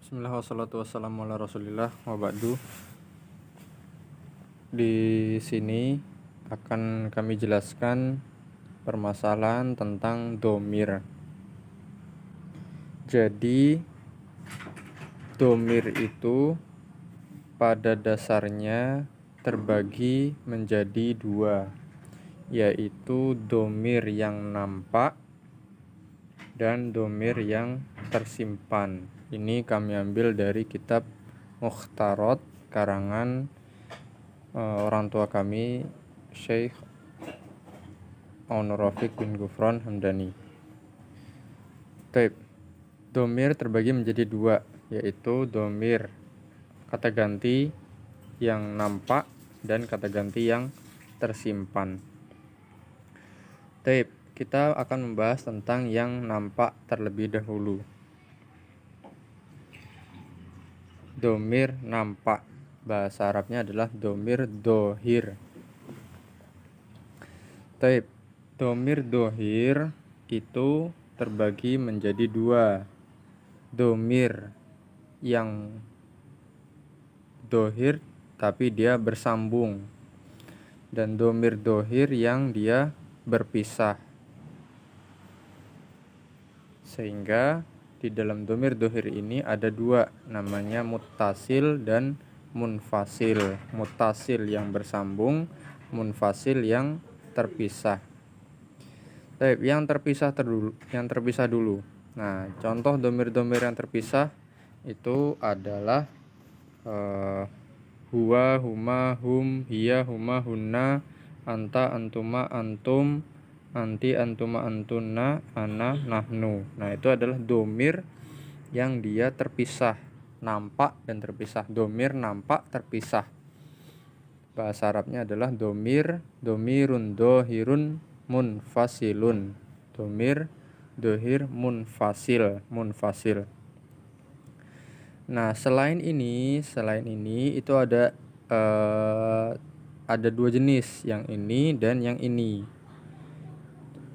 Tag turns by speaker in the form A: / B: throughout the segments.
A: Bismillah wassalatu wassalamu ala rasulillah wa ba'du. Di sini akan kami jelaskan permasalahan tentang domir. Jadi domir itu pada dasarnya terbagi menjadi dua, yaitu domir yang nampak dan domir yang tersimpan. Ini kami ambil dari kitab Mukhtarat karangan orang tua kami, Syekh Aunur Rafiq bin Gufron Hamdani. Domir terbagi menjadi dua, yaitu domir kata ganti yang nampak dan kata ganti yang tersimpan. Kita akan membahas tentang yang nampak terlebih dahulu. Domir nampak, bahasa Arabnya adalah domir dohir. Domir dohir itu terbagi menjadi dua. Domir yang dohir tapi dia bersambung, dan domir dohir yang dia berpisah. Sehingga di dalam domir dohir ini ada dua, namanya muttasil dan munfasil. Muttasil yang bersambung, munfasil yang terpisah. Yang terpisah dulu. Nah, contoh domir-domir yang terpisah itu adalah huwa, huma, hum, hiya, huma, hunna, anta, antuma, antum, anti, antuma, antunna, ana, nahnu. Nah, itu adalah domir yang dia terpisah, nampak dan terpisah. Domir nampak terpisah. Bahasa Arabnya adalah domirun dohirun munfasilun. Domir dohir munfasil. Nah, selain ini itu ada dua jenis, yang ini dan yang ini.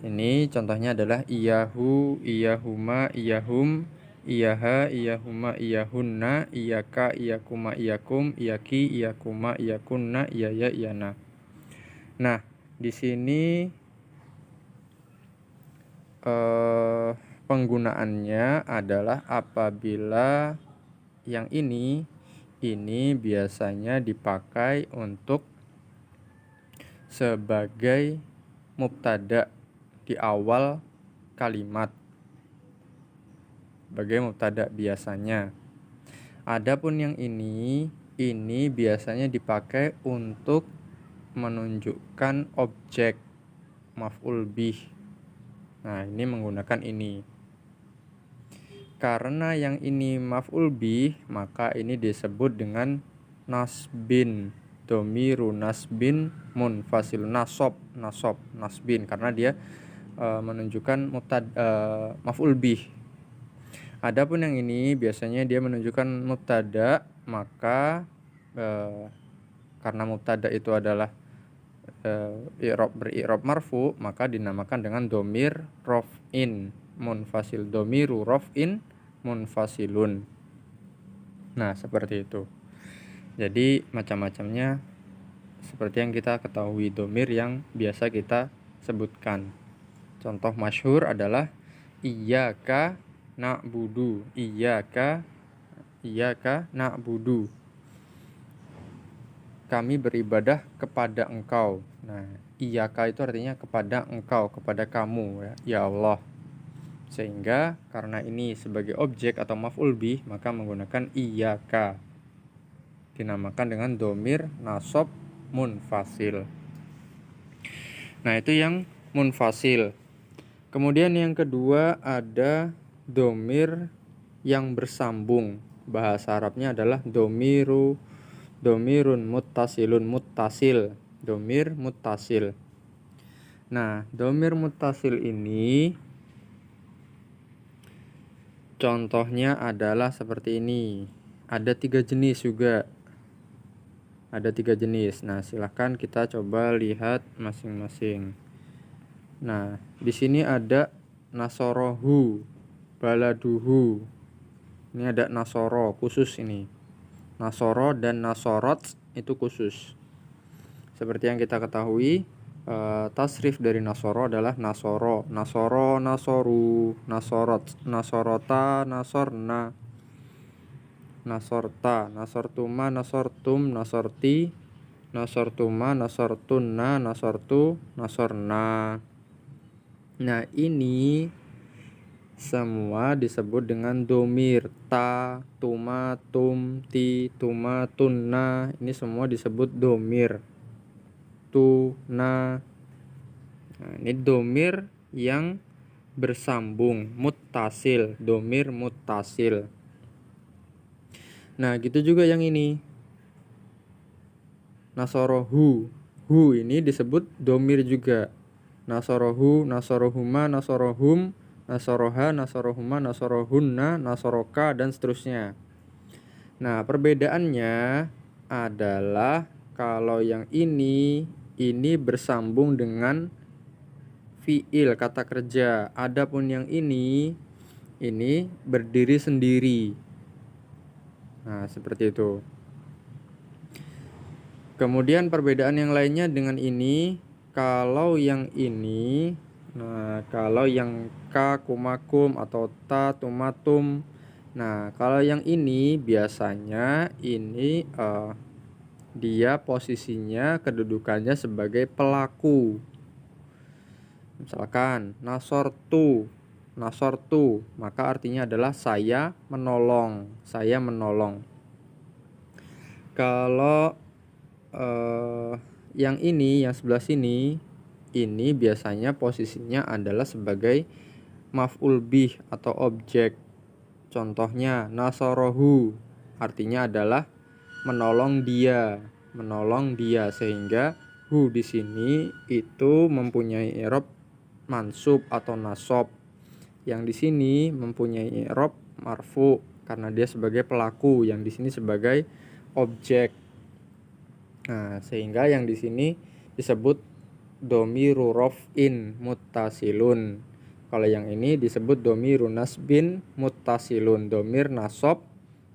A: Ini contohnya adalah iyahu, iyahuma, iyahum, iyaha, iyahuma, iyahunna, iyaka, iyakuma, iyakum, iyaki, iyakuma, iyakunna, iyaya, iyana. Nah, di sini penggunaannya adalah apabila yang ini biasanya dipakai untuk sebagai mubtada di awal kalimat, sebagai mubtada biasanya. Adapun yang ini biasanya dipakai untuk menunjukkan objek maf'ul bih. Nah, ini menggunakan ini. Karena yang ini maf'ul bih, maka ini disebut dengan nasbin. Domiru nasbin munfasil, nasbin, karena dia menunjukkan maf'ul bih. Adapun yang ini biasanya dia menunjukkan mubtada, maka karena mubtada itu adalah beri'rab marfu, maka dinamakan dengan domir raf'in munfasil. Domiru raf'in munfasilun. Nah, seperti itu. Jadi macam-macamnya seperti yang kita ketahui domir yang biasa kita sebutkan. Contoh masyhur adalah iyyaka na'budu. Iyyaka na'budu. Kami beribadah kepada engkau. Nah, iyyaka itu artinya kepada engkau, kepada kamu, ya Allah. Sehingga karena ini sebagai objek atau maf'ul bih, maka menggunakan iyyaka. Dinamakan dengan domir nasab munfasil. Nah, itu yang munfasil. Kemudian yang kedua ada domir yang bersambung. Bahasa Arabnya adalah domirun muttasil. Domir muttasil. Nah, domir muttasil ini contohnya adalah seperti ini. Ada 3 jenis juga. Nah, silahkan kita coba lihat masing-masing. Nah, di sini ada nasorohu, baladuhu. Ini ada nasoro, khusus ini. Nasoro dan nasorot itu khusus. Seperti yang kita ketahui, tasrif dari nasoro adalah nasoro, nasoro, nasoru, nasorot, nasorota, nasorna, nasorta, nasortuma, nasortum, nasorti, nasortuma, nasortunna, nasortu, nasorna. Nah, ini semua disebut dengan domir. Ta, tuma, tum, ti, tuma, tunna. Ini semua disebut domir. Tu, na. Nah, ini domir yang bersambung, muttasil, domir muttasil. Nah, gitu juga yang ini. Nasorohu. Hu ini disebut domir juga. Nasorohu, nasorohuma, nasorohum, nasoroha, nasorohuma, nasorohunna, nasoroka, dan seterusnya. Nah, perbedaannya adalah kalau yang ini bersambung dengan fiil, kata kerja. Adapun yang ini berdiri sendiri. Nah, seperti itu. Kemudian perbedaan yang lainnya dengan ini, kalau yang ini, nah kalau yang ka, kumakum, atau ta, tumatum. Nah, kalau yang ini biasanya ini dia posisinya, kedudukannya sebagai pelaku. Misalkan nasortu, nasortu, maka artinya adalah saya menolong, saya menolong. Kalau yang ini, yang sebelah sini, ini biasanya posisinya adalah sebagai maf'ul bih atau objek. Contohnya nasorohu, artinya adalah menolong dia, sehingga hu di sini itu mempunyai i'rab mansub atau nasab. Yang di sini mempunyai i'rab marfu karena dia sebagai pelaku, yang di sini sebagai objek. Nah, sehingga yang di sini disebut domiru raf'in muttasilun. Kalau yang ini disebut domiru nasbin muttasilun, domir nasab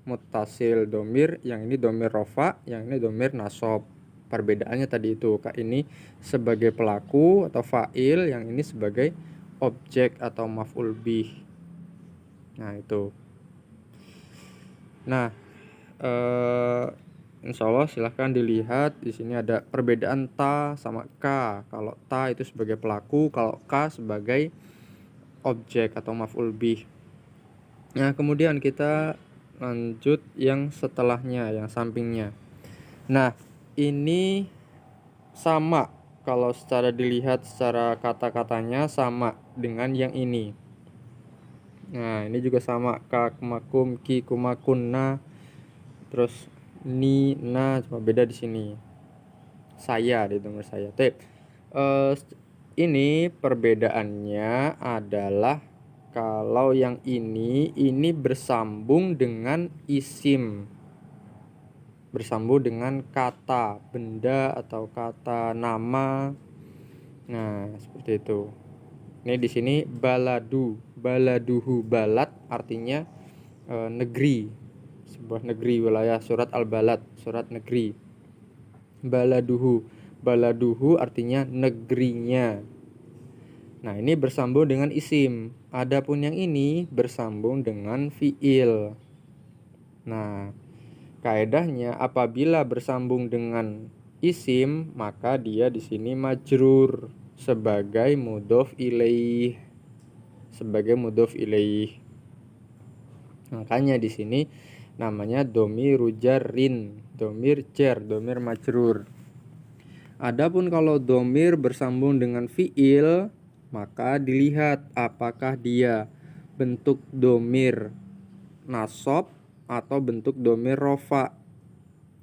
A: muttasil, domir yang ini domir rafa, yang ini domir nasab. Perbedaannya tadi itu, Kak, ini sebagai pelaku atau fa'il, yang ini sebagai objek atau maf'ul bih. Nah, itu. Nah, insya Allah silahkan dilihat di sini ada perbedaan ta sama ka. Kalau ta itu sebagai pelaku, kalau ka sebagai objek atau maf'ul bih. Nah, kemudian kita lanjut yang setelahnya, yang sampingnya. Nah, ini sama, kalau secara dilihat secara kata-katanya sama dengan yang ini. Nah, ini juga sama, ka, kumakum, ki, kumakunna, terus ni, na, cuma beda di sini. Saya di nomor saya. Ini perbedaannya adalah kalau yang ini bersambung dengan isim, bersambung dengan kata benda atau kata nama. Nah, seperti itu. Ini di sini baladu, baladuhu, balad artinya negeri, sebuah negeri, wilayah. Surat Al-Balad, surat negeri. Baladuhu, baladuhu artinya negerinya. Nah, ini bersambung dengan isim. Adapun yang ini bersambung dengan fiil. Nah, kaedahnya apabila bersambung dengan isim, maka dia di sini majrur sebagai mudhof ilaih, Makanya di sini namanya domiru jarrin, domir jar, domir majrur. Adapun kalau domir bersambung dengan fiil, maka dilihat apakah dia bentuk domir nasab atau bentuk domir rofa.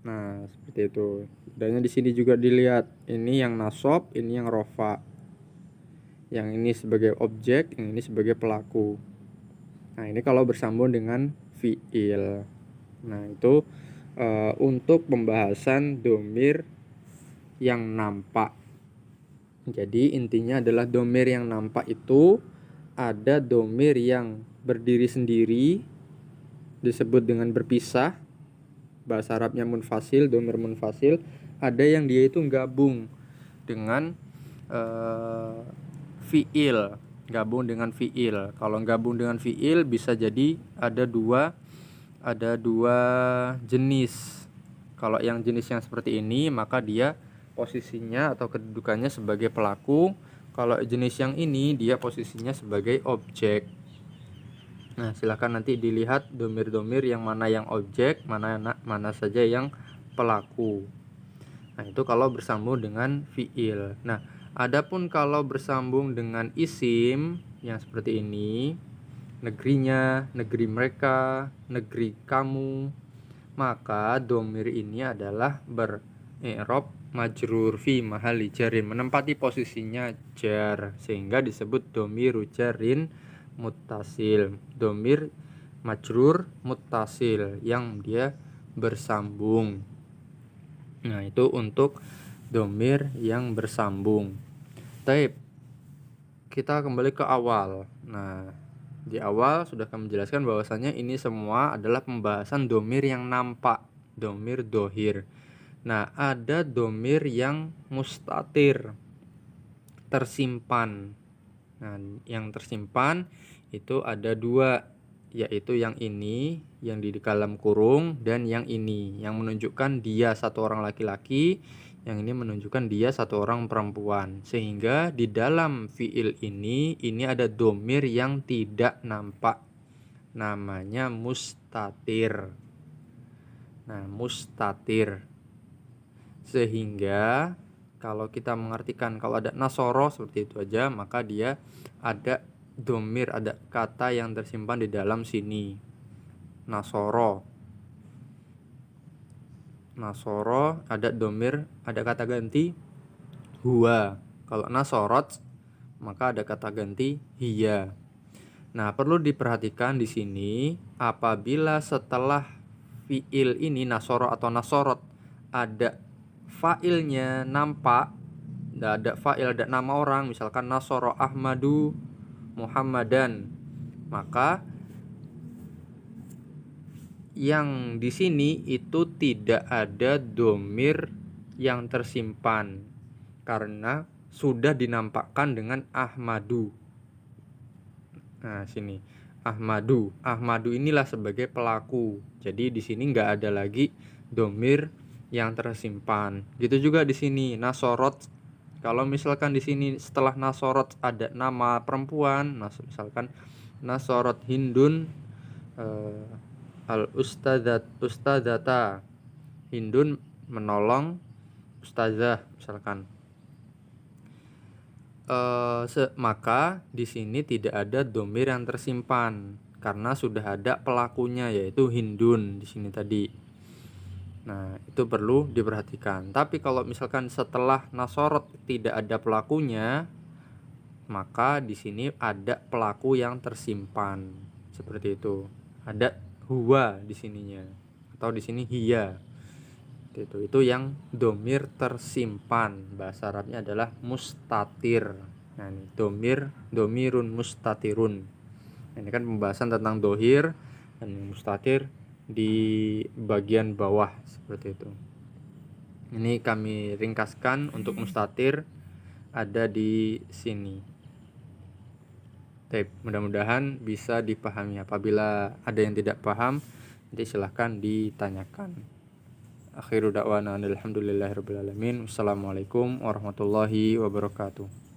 A: Nah, seperti itu. Dan di sini juga dilihat, ini yang nasab, ini yang rofa. Yang ini sebagai objek, yang ini sebagai pelaku. Nah, ini kalau bersambung dengan fiil. Nah, itu untuk pembahasan domir yang nampak. Jadi intinya adalah domir yang nampak itu ada domir yang berdiri sendiri, disebut dengan berpisah, bahasa Arabnya munfasil, domir munfasil. Ada yang dia itu gabung dengan fiil, gabung dengan fiil. Kalau gabung dengan fiil bisa jadi ada dua jenis. Kalau yang jenis yang seperti ini maka dia posisinya atau kedudukannya sebagai pelaku. Kalau jenis yang ini dia posisinya sebagai objek. Nah, silakan nanti dilihat domir-domir yang mana yang objek, mana saja yang pelaku. Nah, itu kalau bersambung dengan fiil. Nah, adapun kalau bersambung dengan isim yang seperti ini, negerinya, negeri mereka, negeri kamu, maka domir ini adalah ber-i'rab majrur fi mahalli jarin, menempati posisinya jar, sehingga disebut domiru jarin muttasil, domir majrur muttasil yang dia bersambung. Nah, itu untuk domir yang bersambung. Taib, kita kembali ke awal. Nah, di awal sudah kami jelaskan bahwasanya ini semua adalah pembahasan domir yang nampak, domir dohir. Nah, ada domir yang mustatir, tersimpan. Nah, yang tersimpan itu ada dua, yaitu yang ini, yang di dalam kurung, dan yang ini, yang menunjukkan dia satu orang laki-laki, yang ini menunjukkan dia satu orang perempuan. Sehingga di dalam fiil ini ada domir yang tidak nampak, namanya mustatir. Nah, mustatir. Sehingga kalau kita mengartikan kalau ada nasoro seperti itu aja, maka dia ada domir, ada kata yang tersimpan di dalam sini. Nasoro ada domir, ada kata ganti huwa. Kalau nasorot maka ada kata ganti hiya. Nah, perlu diperhatikan di sini apabila setelah fiil ini nasoro atau nasorot ada fa'ilnya nampak, ada fa'il, ada nama orang, misalkan nasoro Ahmadu Muhammadan, maka yang di sini itu tidak ada domir yang tersimpan karena sudah dinampakkan dengan Ahmadu. Nah, sini Ahmadu inilah sebagai pelaku. Jadi di sini nggak ada lagi domir yang tersimpan. Gitu juga di sini nasorot. Kalau misalkan di sini setelah nasorot ada nama perempuan, misalkan nasorot Hindun al ustadzata, Hindun menolong ustazah misalkan. Maka di sini tidak ada domir yang tersimpan karena sudah ada pelakunya, yaitu Hindun di sini tadi. Nah, itu perlu diperhatikan. Tapi kalau misalkan setelah nasorot tidak ada pelakunya, maka di sini ada pelaku yang tersimpan. Seperti itu. Ada huwa di sininya atau di sini hiya. Itu yang domir tersimpan. Bahasa Arabnya adalah mustatir. Nah, ini domirun mustatirun. Ini kan pembahasan tentang dohir dan mustatir di bagian bawah seperti itu. Ini kami ringkaskan untuk mustatir ada di sini. Mudah-mudahan bisa dipahami. Apabila ada yang tidak paham, nanti silahkan ditanyakan. Akhiru da'wana alhamdulillahirabbil alamin. Wassalamualaikum warahmatullahi wabarakatuh.